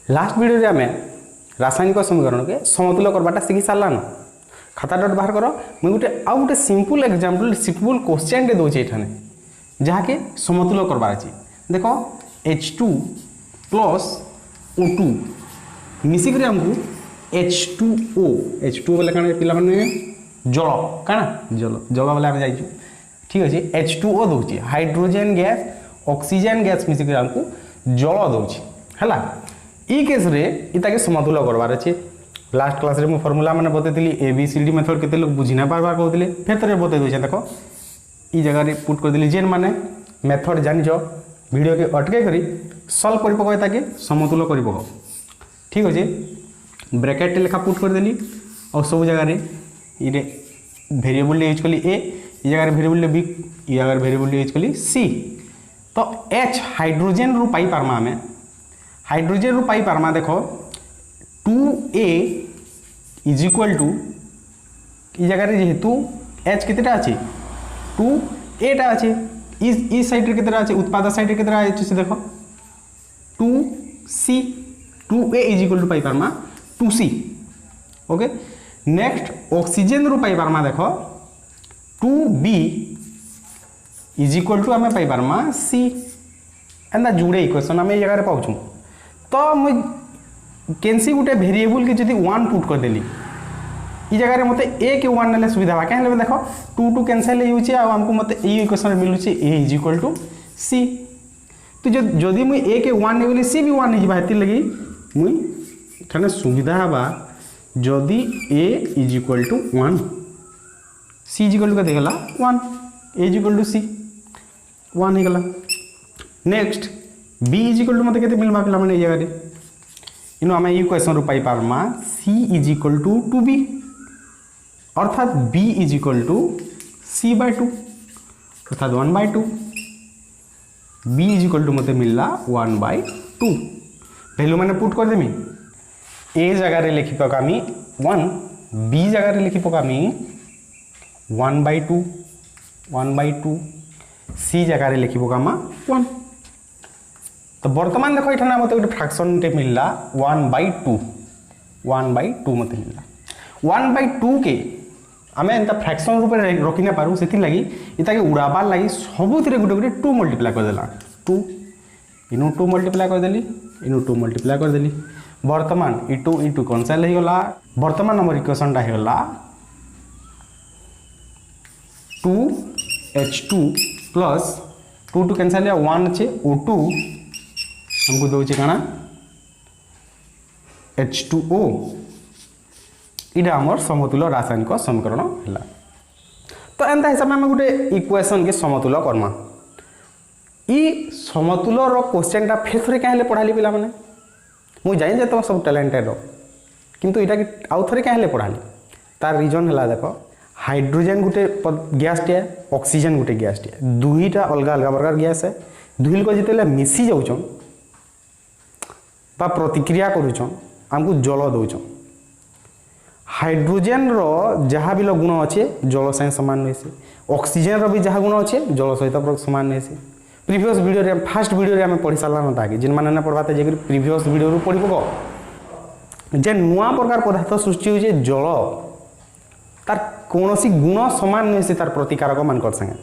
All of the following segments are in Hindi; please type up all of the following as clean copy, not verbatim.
लास्ट वीडियो रे आमे रासायनिक समीकरण के समतुल्य करबाटा सीखी सारलान। खाता डट बाहर कर मुझे गोटे आउ गोटे सिंपल एग्जांपल सिंपल क्वेश्चन टे दोचे एठाने जहाँ के समतुल्य करबार अछि। देखो H2 प्लस O2 मिसिक हमको H2O H2O बोले काना पिला माने जल काना जल जल वाला हम जाइछु ठीक अछि। H2O दोछि हाइड्रोजन गैस ऑक्सीजन गैस मिसिक हमको जल दोछि हला। ई केस रे इता के समतुल्य करबार अछि। लास्ट क्लास रे मु फार्मूला माने बतेतिली ABCD मेथड केते लोग बुझी ना पारबा कहउतिले फेर तरे बते दोछि। देखो ई जगह रे पुट कर दिली जेन माने मेथड जानि जो वीडियो के अटके करी सॉल्व करि पको ताके समतुल्य करि पको ठीक अछि। ब्रैकेट लेखा पुट कर देली और सब जगह रे इरे वेरिएबल यूज कली A ई जगह रे वेरिएबल B ई जगह रे वेरिएबल यूज कली C। तो H हाइड्रोजन रु पाई पारमा हमें हाइड्रोजन रु पाई पारमा देखो 2A इज इक्वल टू ई जगह रे जेहेतु H कितटा अछि 2A टा अछि इस साइड रे कितटा अछि उत्पादक साइड रे कितटा अछि देखो 2C 2A is equal to pi पारमा 2C ओके। नेक्स्ट ऑक्सीजन रु पाई पारमा देखो 2B इज इक्वल टू हमें पाई पारमा C एंदा जुड़े इक्वेशन हमें जगह रे पाउछु। तो मुझ कैंसी गोटे वेरिएबल के जदी 1 पुट कर देली ई जगह रे मते A के 1 नेले सुविधा बा कहले देखो 2 2 कैंसिल होउची आ हमको मते ई इक्वेशन मिलुची A is equal to C। तो जदी मुई A के 1 नेली C भी 1 नहीं बाहती लगी मुई थाने सुविधा बा जदी A is equal to 1 C is equal to के देगला 1 A is equal to C 1 हे गला। Next B is equal to मते केते मिलबा पिला माने जगह रे इनो हमें ई क्वेश्चन रु पाई पारमा C is equal to 2B अर्थात B is equal to C/2 अर्थात 1/2 B इज इक्वल टू मते मिलला 1/2 वैल्यू माने पुट कर देमी A जगह रे लिखि पकामी 1 B जगह रे लिखि पकामी 1/2 C जगह रे लिखि पकामा 1। तो वर्तमान देखो इठाना मते गोटे फ्रैक्शन टे मिलला 1/2 मते मिलला 1/2 के आमे एंता फ्रैक्शन रूप रे रखि ना पारू सेति लागि इता के उड़ाबार लागि सबुथिरे गुटे गुटे 2 मल्टीप्लाई कर देला 2 इनु 2 मल्टीप्लाई कर देली इनु 2 मल्टीप्लाई कर देली। वर्तमान ई2 कैंसिल हे गला। वर्तमान नंबर इक्वेशन ता हे गला 2H2 प्लस 2 कैंसिल है 1 अच्छे O2 हमको दोचे काना H2O इडा हमर समतुल्य रासायनिक समीकरण हला। तो एंता हिसाब में गोटे इक्वेशन के समतुल्य करमा ई समतुल्य रो क्वेश्चन ता फेर थरे काहेले पढ़ाली पिला माने मु जानि जे तुम सब टैलेंटेड हो किंतु इटा के आउ थरे काहेले पढ़ाली तार रीजन हला देखो हाइड्रोजन गोटे गैस टे ऑक्सीजन गोटे गैस टे दुईटा अलग अलग प्रकार गैस है दुई को जितेले मिसी जाउछन बा प्रतिक्रिया करूछन हमको जल दउछन। हाइड्रोजन रो जहाँ भी गुण अच्छे जल सहित सामान नहीं ऑक्सीजन रो भी जहाँ गुण अच्छे जल सहित सामान नहीं। प्रीवियस वीडियो रे फर्स्ट वीडियो रे हमें पढ़ी सारला न ताकि जिन माने ना पढ़बाते जे प्रीवियस वीडियो रो पढ़ी पको जे नुआ प्रकार पदार्थ सृष्टि होजे जल तार कोनोसी गुण समान नहीं से तार प्रतिकारक मान कर संगे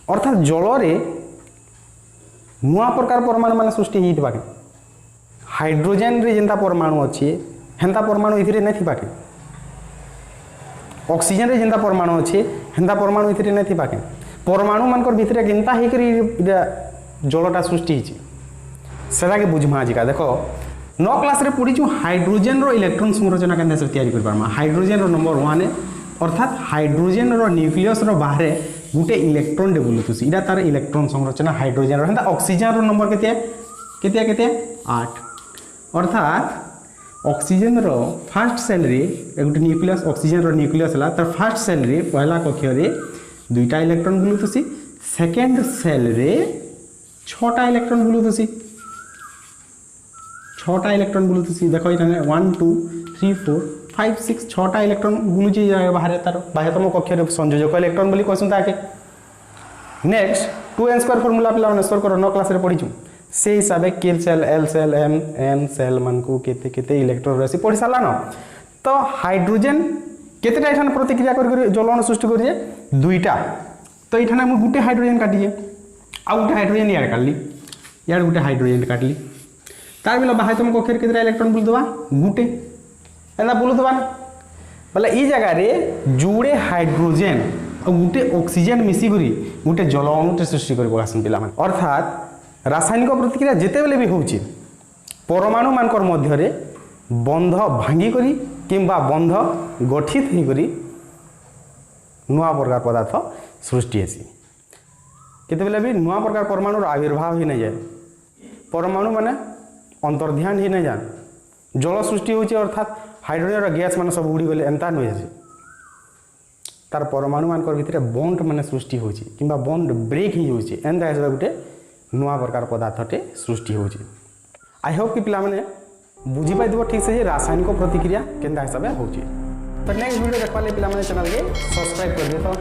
अर्थात जल रे नुआ प्रकार परमाणु मान सृष्टि ही बाके हाइड्रोजन रे जेंता परमाणु अच्छे हेंता परमाणु इथिरे नहीं बाके ऑक्सीजन रे जेंता परमाणु अच्छे हेंता परमाणु इथिरे नहीं बाके परमाणु मान कर भितरे केंता हे करी जलटा सृष्टि हिची सेदा के बुझमा आजिका देखो 9 क्लास रे पढ़ी छु हाइड्रोजन रो इलेक्ट्रॉन संरचना केंता से तैयारी कर पारमा। हाइड्रोजन रो नंबर 1 है अर्थात हाइड्रोजन रो न्यूक्लियस रो बाहरे गुटे इलेक्ट्रॉन दे बुलुतुसी इडा तार इलेक्ट्रॉन संरचना हाइड्रोजन रो हेंता ऑक्सीजन रो नंबर केते 8 अर्थात ऑक्सीजन रो फर्स्ट सेल रे गुटे न्यूक्लियस ऑक्सीजन रो न्यूक्लियस हला तार फर्स्ट सेल रे पहला कक्ष रे दुईटा इलेक्ट्रॉन बुलुतुसी सेकंड सेल रे 6टा इलेक्ट्रॉन बुलुतुसी 6टा इलेक्ट्रॉन बुलुतुसी देखो इठाने 1 2 3 4 5 6 6टा इलेक्ट्रॉन बुलुची बाहर तार बाह्यतम कक्ष रे संयोजक इलेक्ट्रॉन बोली कहसन ताके। नेक्स्ट 2n² फार्मूला पिला ने स्कोर करो 9 क्लास रे पढ़ी छु से हिसाब से के cell L cell N cell मान को केते केते इलेक्ट्रॉन राशि पढ़ी सारान तो हाइड्रोजन केतेटा एठान प्रतिक्रिया कर ज्वलन सृष्टि करिए दुईटा तो ये मुझे गोटे हाइड्रोजन काटिए आउ गोटे हाइड्रोजन यार काटली यार गोटे हाइड्रोजन काटली तार बेला बाहर तुम कक्षर केतटा इलेक्ट्रॉन बुलदवा गोटे एंदा बुलदवा ना बोले ये जगह रे जोड़े हाइड्रोजन और गोटे ऑक्सीजन मिसी करी गोटे जल अणुटे सृष्टि कर पकासन पिला माने अर्थात रासायनिक प्रतिक्रिया जिते बेले भी होची परमाणु मानकर मध्य रे बंध भांगी करी किंबा बंध गठित ही करी नुआ प्रकार पदार्थ सृष्टि हेसी केते बेले भी नुआ प्रकार परमाणु आविर्भाव ही नहीं जाए परमाणु माने अंतर्ध्यान ही नहीं जान जल सृष्टि होची अर्थात हाइड्रोजन गैस मान सब उड़ी गले एंता नुहे तार परमाणु मान भितर बॉन्ड माने सृष्टि होची किंबा बॉन्ड ब्रेक ही होची एंता हिसाब गोटे नुआ प्रकार पदार्थटे सृष्टि होची आई होप कि पिला माने बुझी पाइदिबो ठीक से रासायनिक प्रतिक्रिया केंता हिसाब होची तो नेक्स्ट वीडियो देखवा ले पिला माने चैनल के सब्सक्राइब कर दे तो